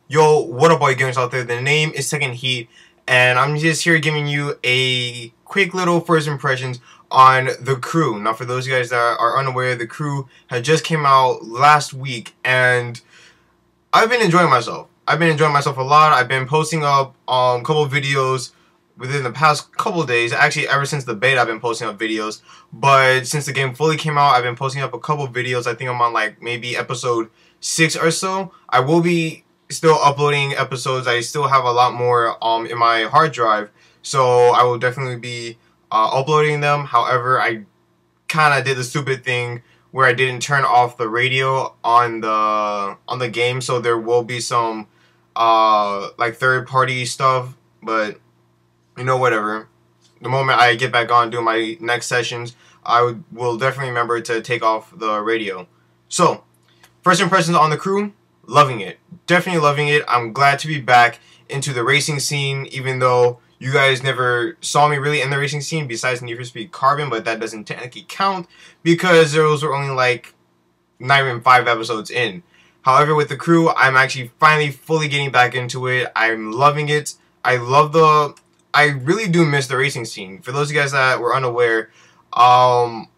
Yo, what up all you gamers out there? The name is Second Heat, and I'm just here giving you a quick little first impressions on The Crew. Now for those of you guys that are unaware, The Crew had just came out last week, and I've been enjoying myself. I've been enjoying myself a lot. I've been posting up a couple of videos within the past couple of days. Actually, ever since the beta, I've been posting up videos. But since the game fully came out, I've been posting up a couple of videos. I think I'm on like maybe episode 6 or so. I will be still uploading episodes. I still have a lot more in my hard drive, so I will definitely be uploading them. However, I kind of did the stupid thing where I didn't turn off the radio on the game, so there will be some like third-party stuff, but you know, whatever. The moment I get back on doing my next sessions, I will definitely remember to take off the radio. So, first impressions on The Crew, loving it. Definitely loving it. I'm glad to be back into the racing scene, even though you guys never saw me really in the racing scene besides Need for Speed Carbon, but that doesn't technically count because those were only like not even 5 episodes in. However, with The Crew, I'm actually finally fully getting back into it. I'm loving it. I really do miss the racing scene. For those of you guys that were unaware, long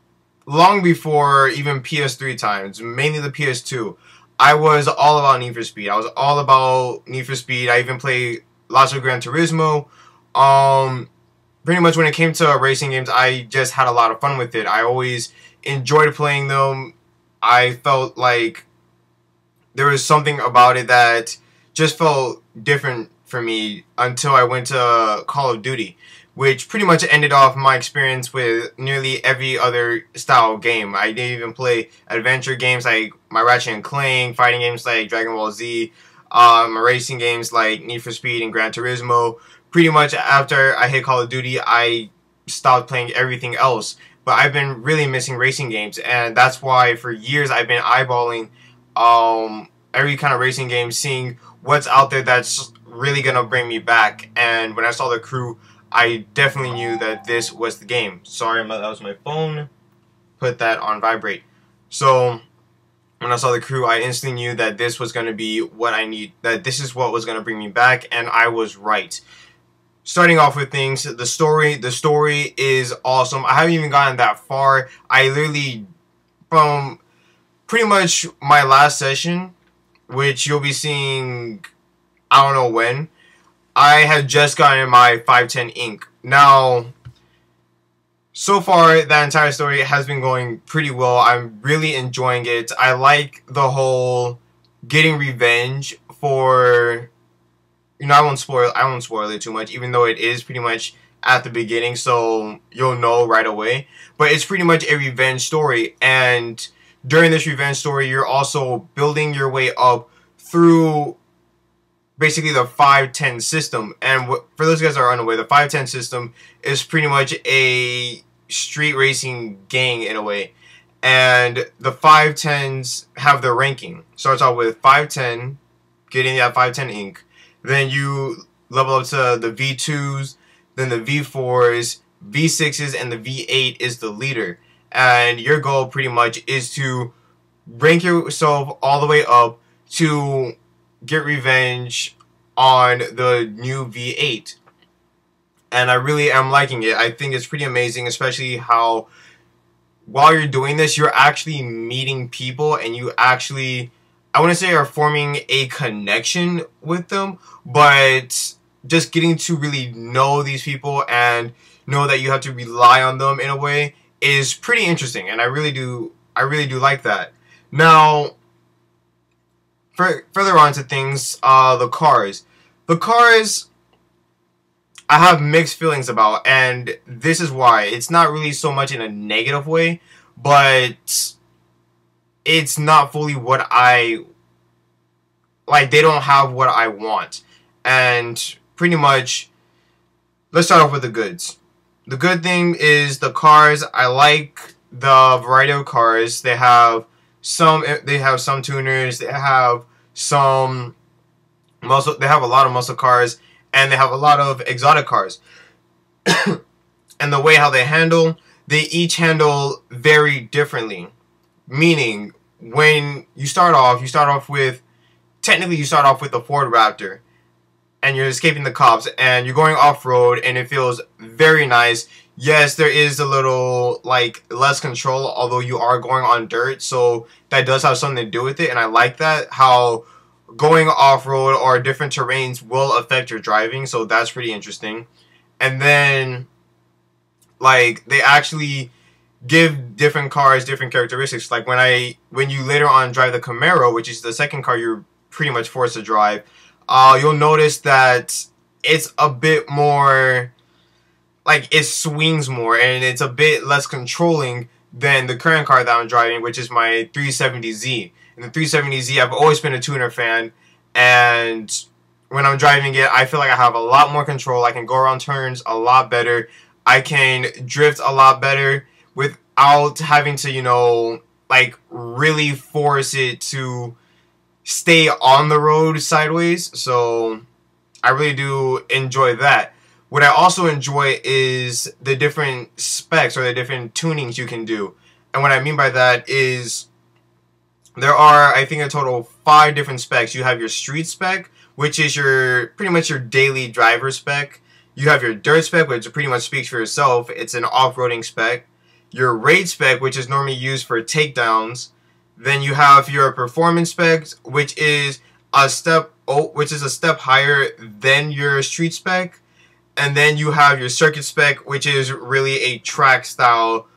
before even PS3 times, mainly the PS2, I was all about Need for Speed. I was all about Need for Speed. I even played lots of Gran Turismo. Pretty much when it came to racing games, I just had a lot of fun with it. I always enjoyed playing them. I felt like there was something about it that just felt different for me until I went to Call of Duty, which pretty much ended off my experience with nearly every other style game. I didn't even play adventure games like my Ratchet and Clank, fighting games like Dragon Ball Z, racing games like Need for Speed and Gran Turismo. Pretty much after I hit Call of Duty, I stopped playing everything else. But I've been really missing racing games, and that's why for years I've been eyeballing every kind of racing game, seeing what's out there that's really gonna bring me back. And when I saw The Crew, I definitely knew that this was the game. Sorry, that was my phone. Put that on vibrate. So when I saw The Crew, I instantly knew that this was gonna be what I need. That this is what was gonna bring me back, and I was right. Starting off with things, the story is awesome. I haven't even gotten that far. I literally, from pretty much my last session, which you'll be seeing, I don't know when, I have just gotten my 510 ink. Now, so far, that entire story has been going pretty well. I'm really enjoying it. I like the whole getting revenge for, you know, I won't spoil it too much, even though it is pretty much at the beginning, so you'll know right away. But it's pretty much a revenge story, and during this revenge story, you're also building your way up through basically the 510 system. And for those guys that are unaware, the 510 system is pretty much a street racing gang in a way. And the 510s have their ranking. Starts out with 510, getting that 510 ink. Then you level up to the V2s, then the V4s, V6s, and the V8 is the leader. And your goal pretty much is to rank yourself all the way up to get revenge on the new V8. And I really am liking it. I think it's pretty amazing, especially how while you're doing this, you're actually meeting people, and you actually, I wouldn't say are forming a connection with them, but just getting to really know these people and know that you have to rely on them in a way is pretty interesting, and I really do like that. Now, further on to things, the cars, I have mixed feelings about, and this is why. It's not really so much in a negative way, but it's not fully what I like. They don't have what I want, and pretty much, let's start off with the goods. The good thing is the cars. I like the variety of cars. They have some tuners. They have some muscle. They have a lot of muscle cars, and they have a lot of exotic cars. And the way how they each handle very differently. Meaning, when you start off with technically you start off with the Ford Raptor, and you're escaping the cops, and you're going off-road, and it feels very nice. Yes, there is a little, like, less control, although you are going on dirt, so that does have something to do with it, and I like that, how going off-road or different terrains will affect your driving, so that's pretty interesting. And then, like, they actually give different cars different characteristics. Like, when you later on drive the Camaro, which is the second car you're pretty much forced to drive, you'll notice that it's a bit more, like, it swings more, and it's a bit less controlling than the current car that I'm driving, which is my 370Z. And the 370Z, I've always been a tuner fan, and when I'm driving it, I feel like I have a lot more control. I can go around turns a lot better. I can drift a lot better without having to, you know, like, really force it to stay on the road sideways. So I really do enjoy that. What I also enjoy is the different specs or the different tunings you can do. And what I mean by that is there are, I think, a total of 5 different specs. You have your street spec, which is your pretty much your daily driver spec. You have your dirt spec, which pretty much speaks for itself. It's an off-roading spec. Your raid spec, which is normally used for takedowns. Then you have your performance specs, which is a step higher than your street spec. And then you have your circuit spec, which is really a track style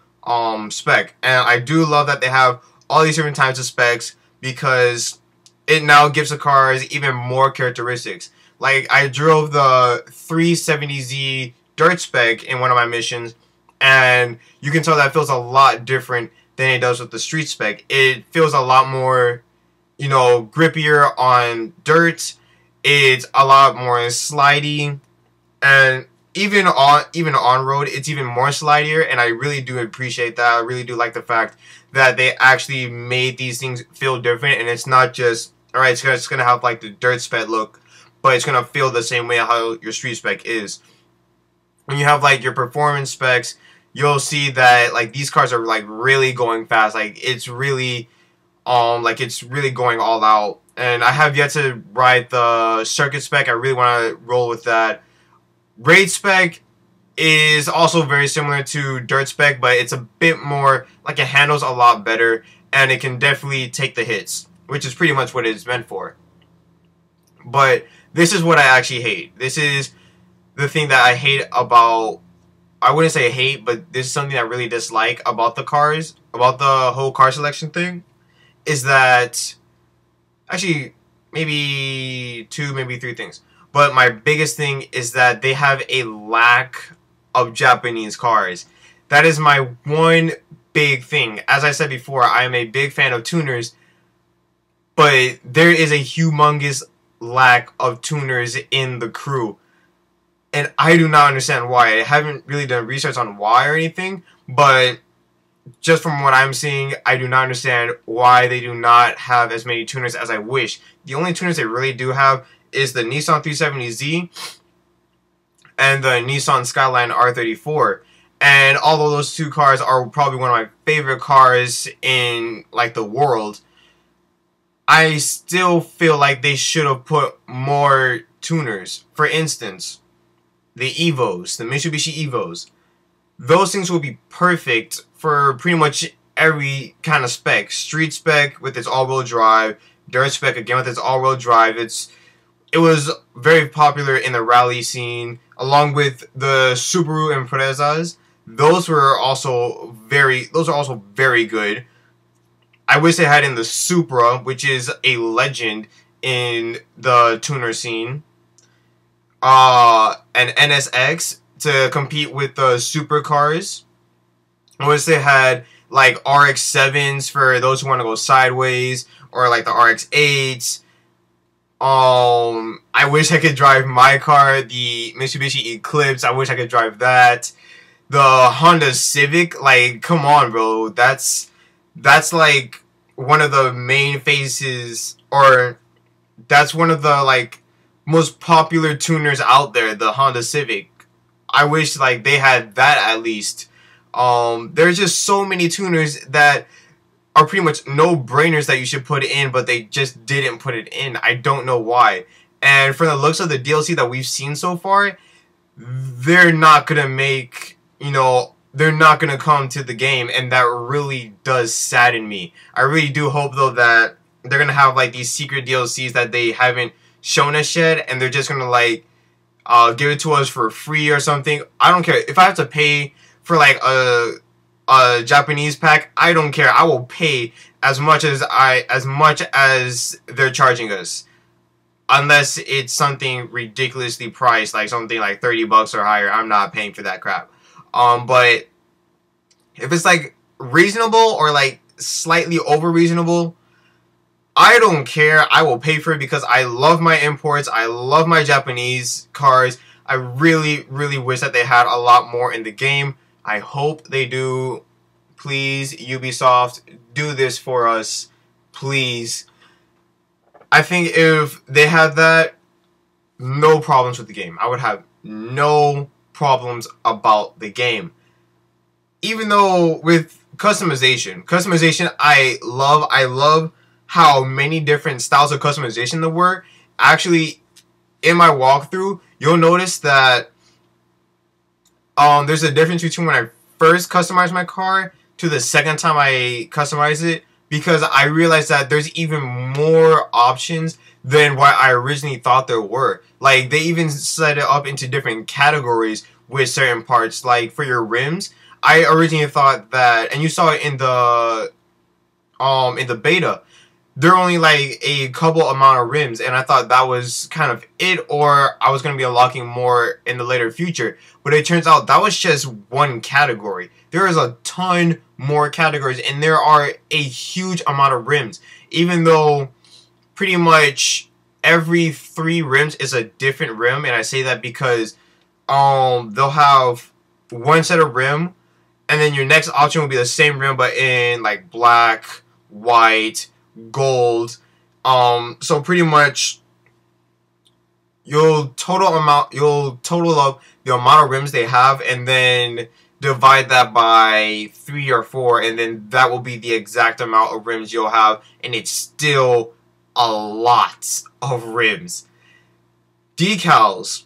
spec. And I do love that they have all these different types of specs, because it now gives the cars even more characteristics. Like, I drove the 370Z dirt spec in one of my missions, and you can tell that feels a lot different than it does with the street spec. It feels a lot more, you know, grippier on dirt. It's a lot more slidey, and even on road, it's even more slidier, and I really do appreciate that. I really do like the fact that they actually made these things feel different, and it's not just, alright, it's just gonna have like the dirt spec look, but it's gonna feel the same way how your street spec is. When you have like your performance specs, you'll see that like these cars are like really going fast. Like, it's really it's really going all out. And I have yet to ride the circuit spec. I really want to roll with that. Raid spec is also very similar to dirt spec, but it's a bit more, like, it handles a lot better, and it can definitely take the hits, which is pretty much what it's meant for. But this is what I actually hate. This is the thing that I hate about, I wouldn't say hate, but this is something I really dislike about the cars, about the whole car selection thing, is that, actually, maybe 2, maybe 3 things. But my biggest thing is that they have a lack of Japanese cars. That is my one big thing. As I said before, I am a big fan of tuners, but there is a humongous lack of tuners in the crew. And I do not understand why. I haven't really done research on why or anything, but just from what I'm seeing, I do not understand why they do not have as many tuners as I wish. The only tuners they really do have is the Nissan 370Z and the Nissan Skyline R34. And although those 2 cars are probably one of my favorite cars in, like, the world, I still feel like they should have put more tuners. For instance, the Evos, the Mitsubishi Evos. Those things will be perfect for pretty much every kind of spec. Street spec with its all-wheel drive, dirt spec again with its all-wheel drive. It was very popular in the rally scene, along with the Subaru Imprezas. Those are also very good. I wish they had in the Supra, which is a legend in the tuner scene. An NSX to compete with the supercars. I wish they had like RX-7s for those who want to go sideways, or like the RX-8s. I wish I could drive my car, the Mitsubishi Eclipse. I wish I could drive that. The Honda Civic, like, come on, bro. That's like one of the main faces, or that's one of the like most popular tuners out there, the Honda Civic. I wish like they had that at least. There's just so many tuners that are pretty much no-brainers that you should put in, but they just didn't put it in. I don't know why. And from the looks of the DLC that we've seen so far, they're not gonna make, they're not gonna come to the game, and that really does sadden me. I really do hope though that they're gonna have like these secret DLCs that they haven't shown us yet, and they're just gonna like give it to us for free or something. I don't care if I have to pay for like a Japanese pack. I don't care. I will pay as much as they're charging us, unless it's something ridiculously priced, like something like $30 or higher. I'm not paying for that crap. But if it's like reasonable or like slightly over reasonable, I don't care. I will pay for it because I love my imports. I love my Japanese cars. I really, really wish that they had a lot more in the game. I hope they do. Please, Ubisoft, do this for us. Please. I think if they had that, no problems with the game. I would have no problems about the game. Even though with customization, I love how many different styles of customization there were. Actually, in my walkthrough, you'll notice that there's a difference between when I first customized my car to the second time I customize it, because I realized that there's even more options than what I originally thought there were. Like, they even set it up into different categories with certain parts. Like, for your rims, I originally thought that, and you saw it in the beta, there are only like a couple amount of rims, and I thought that was kind of it, or I was going to be unlocking more in the later future. But it turns out that was just one category. There is a ton more categories, and there are a huge amount of rims. Even though pretty much every 3 rims is a different rim, and I say that because they'll have one set of rim, and then your next option will be the same rim but in like black, white, gold. So pretty much you'll total up the amount of rims they have, and then divide that by 3 or 4, and then that will be the exact amount of rims you'll have, and it's still a lot of rims. Decals,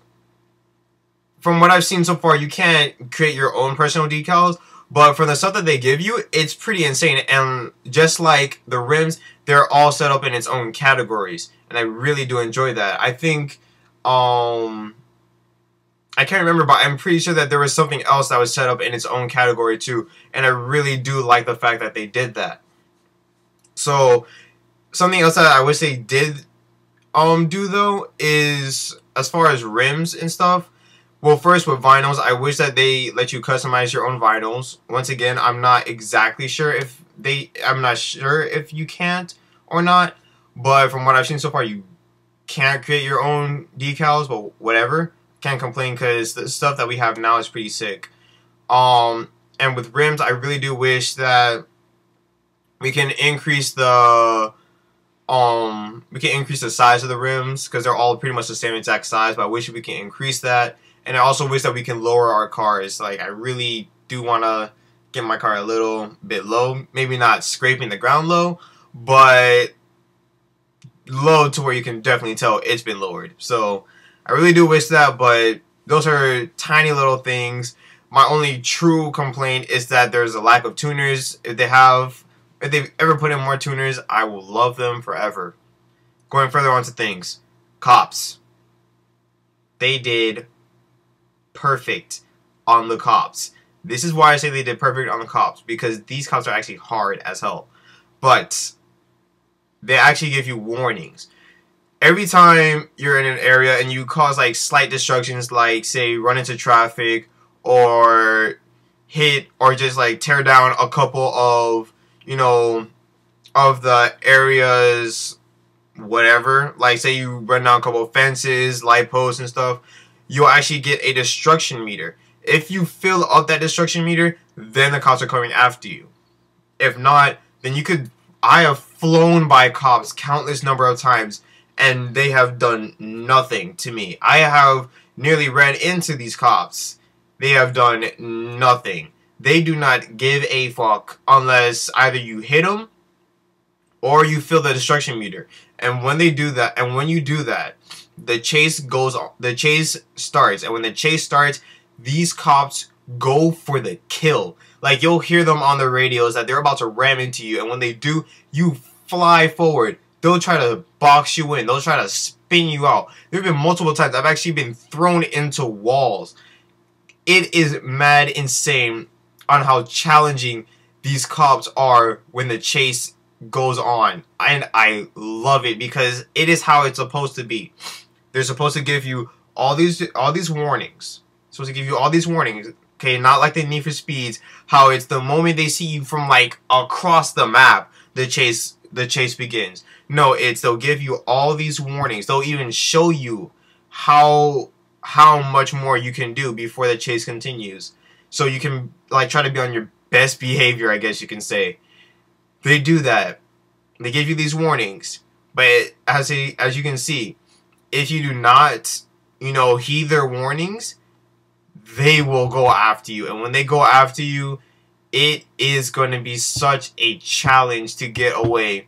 from what I've seen so far, you can't create your own personal decals, but for the stuff that they give you, it's pretty insane. And just like the rims, they're all set up in its own categories, and I really do enjoy that. I think I can't remember, but I'm pretty sure that there was something else that was set up in its own category too, and I really do like the fact that they did that. So something else that I wish they did do though is, as far as rims and stuff, well, first with vinyls, I wish that they let you customize your own vinyls. Once again, I'm not exactly sure if you can't or not, but from what I've seen so far, you can't create your own decals, but whatever. Can't complain because the stuff that we have now is pretty sick. And with rims, I really do wish that we can increase the size of the rims, because they're all pretty much the same exact size, but I wish we can increase that. And I also wish that we can lower our cars. Like, I really do want to get my car a little bit low. Maybe not scraping the ground low, but low to where you can definitely tell it's been lowered. So I really do wish that, but those are tiny little things. My only true complaint is that there's a lack of tuners. If they've ever put in more tuners, I will love them forever. Going further on to things. Cops. They did perfect on the cops. This is why I say they did perfect on the cops, because these cops are actually hard as hell. But they actually give you warnings. Every time you're in an area and you cause like slight destructions, like say run into traffic or hit or just like tear down a couple of, of the areas, whatever, like say you run down a couple of fences, light posts and stuff, you'll actually get a destruction meter. If you fill up that destruction meter, then the cops are coming after you. If not, then I have flown by cops countless number of times, and they have done nothing to me. I have nearly ran into these cops. They have done nothing. They do not give a fuck unless either you hit them or you feel the destruction meter. And when they do that, and when you do that, the chase goes on. The chase starts, and when the chase starts, these cops go for the kill. Like, you'll hear them on the radios that they're about to ram into you, and when they do, you fly forward. They'll try to box you in. They'll try to spin you out. There have been multiple times I've actually been thrown into walls. It is mad insane on how challenging these cops are when the chase goes on. And I love it because it is how it's supposed to be. They're supposed to give you all these warnings. Supposed to give you all these warnings. Okay, not like the Need for Speeds, how it's the moment they see you from like across the map, the chase begins. No, it's they'll give you all these warnings. They'll even show you how much more you can do before the chase continues. So you can like try to be on your best behavior, I guess you can say. They do that. They give you these warnings. But as you can see, if you do not, heed their warnings, they will go after you. And when they go after you, it is going to be such a challenge to get away.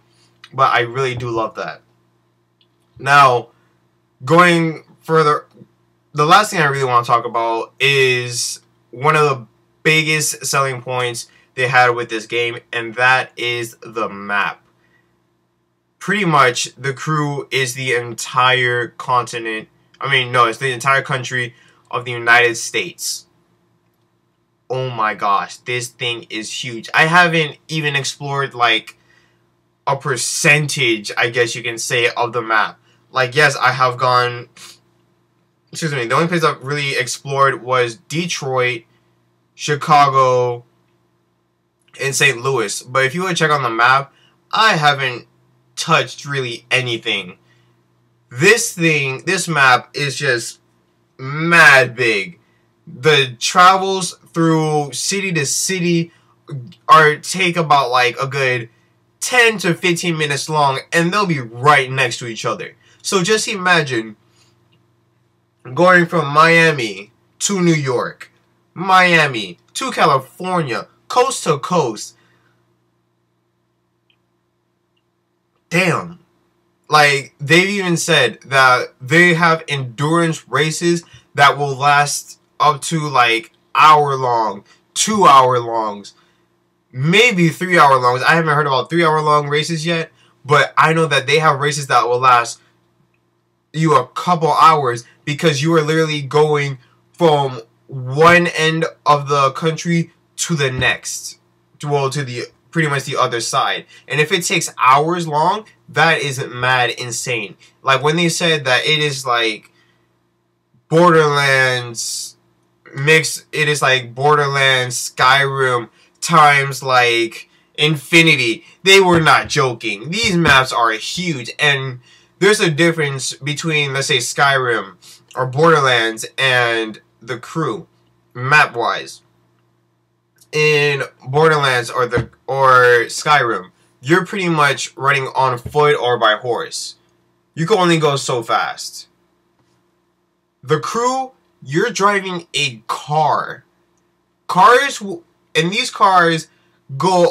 But I really do love that. Now, going further, the last thing I really want to talk about is one of the biggest selling points they had with this game, and that is the map. Pretty much, the Crew is the entire continent. I mean, no, it's the entire country of the United States. Oh my gosh, this thing is huge. I haven't even explored, like, a percentage, I guess you can say, of the map. Like, yes, I have gone... Excuse me, the only place I've really explored was Detroit, Chicago, and St. Louis. But if you would check on the map, I haven't touched really anything. This map is just mad big. The travels through city to city take about like a good 10 to 15 minutes long, and they'll be right next to each other. So just imagine going from Miami to New York, Miami to California, coast to coast. Damn. Like, they've even said that they have endurance races that will last up to like hour long, 2 hour longs, maybe 3 hour longs. I haven't heard about 3 hour long races yet, but I know that they have races that will last you a couple hours because you are literally going from one end of the country to the next, well, to the pretty much the other side. And if it takes hours long, that is mad insane. Like when they said that it is like Borderlands mixed, it is like Borderlands, Skyrim times like infinity, they were not joking. These maps are huge, and there's a difference between, let's say, Skyrim or Borderlands and the Crew, map-wise. In Borderlands or Skyrim, you're pretty much running on foot or by horse. You can only go so fast. The Crew, you're driving a car. And these cars go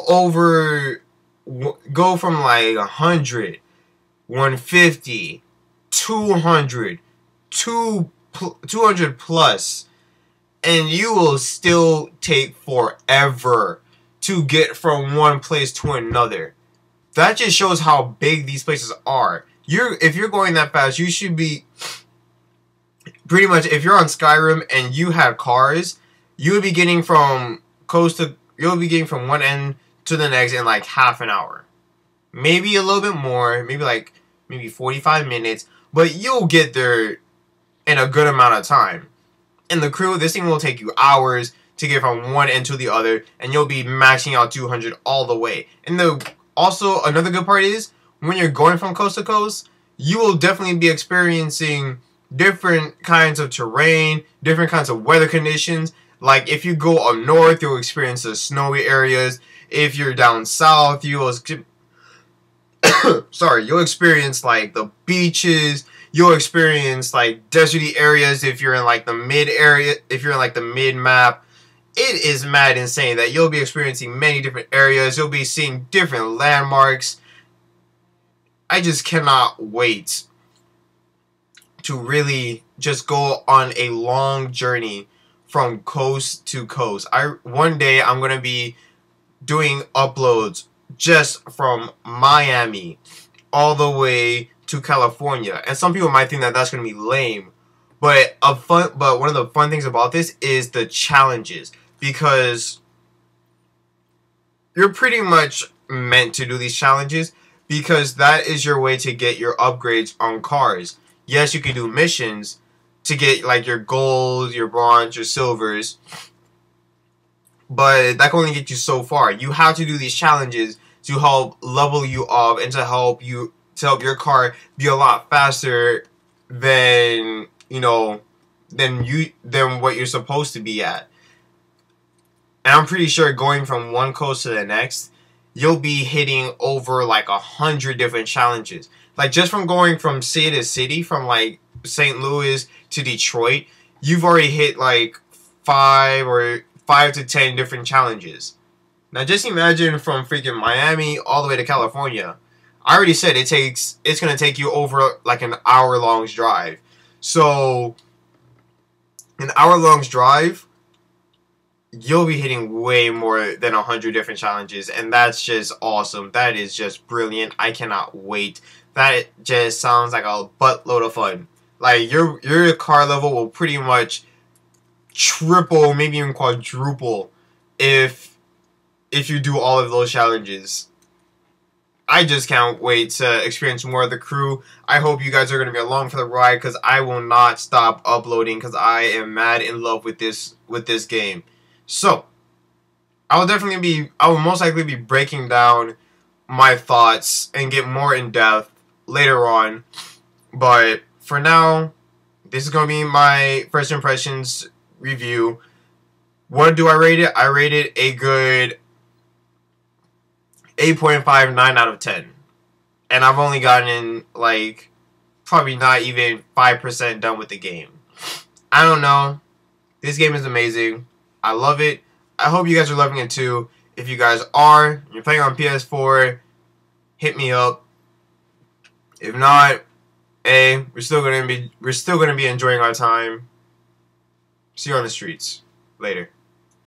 from like 100, 150, 200, 200 plus, and you will still take forever to get from one place to another. That just shows how big these places are. If you're going that fast, you should be pretty much, if you're on Skyrim and you have cars, you would be getting from from one end to the next in like half an hour. Maybe a little bit more, maybe 45 minutes, but you'll get there in a good amount of time. In the Crew, this thing will take you hours to get from one end to the other, and you'll be maxing out 200 all the way. And also, another good part is, when you're going from coast to coast, you will definitely be experiencing different kinds of terrain, different kinds of weather conditions. Like, if you go up north, you'll experience the snowy areas. If you're down south, you'll experience like the beaches. You'll experience like deserty areas if you're in like the mid area, if you're in like the mid map. It is mad insane that you'll be experiencing many different areas. You'll be seeing different landmarks. I just cannot wait to really just go on a long journey from coast to coast. One day I'm gonna be doing uploads just from Miami all the way to California. And some people might think that that's gonna be lame, but one of the fun things about this is the challenges, because you're pretty much meant to do these challenges because that is your way to get your upgrades on cars. Yes, you can do missions to get like your golds, your bronze, your silvers, but that can only get you so far. You have to do these challenges to help level you up and to help your car be a lot faster than than what you're supposed to be at. And I'm pretty sure going from one coast to the next, you'll be hitting over like 100 different challenges. Like just from going from city to city, from like St. Louis to Detroit, you've already hit like 5 to 10 different challenges. Now just imagine from freaking Miami all the way to California. I already said it's gonna take you over like an hour-long drive. So an hour-long drive, you'll be hitting way more than 100 different challenges, and that's just awesome. That is just brilliant. I cannot wait. That just sounds like a buttload of fun. Like your car level will pretty much triple, maybe even quadruple if you do all of those challenges. I just can't wait to experience more of the crew. I hope you guys are going to be along for the ride, because I will not stop uploading because I am mad in love with this game. So, I will most likely be breaking down my thoughts and get more in depth later on. But for now, this is going to be my first impressions review. What do I rate it? I rate it a good 8.59 out of 10. And I've only gotten like probably not even 5% done with the game. I don't know. This game is amazing. I love it. I hope you guys are loving it too. If you guys are, you're playing on PS4, hit me up. If not, we're still gonna be enjoying our time. See you on the streets. Later.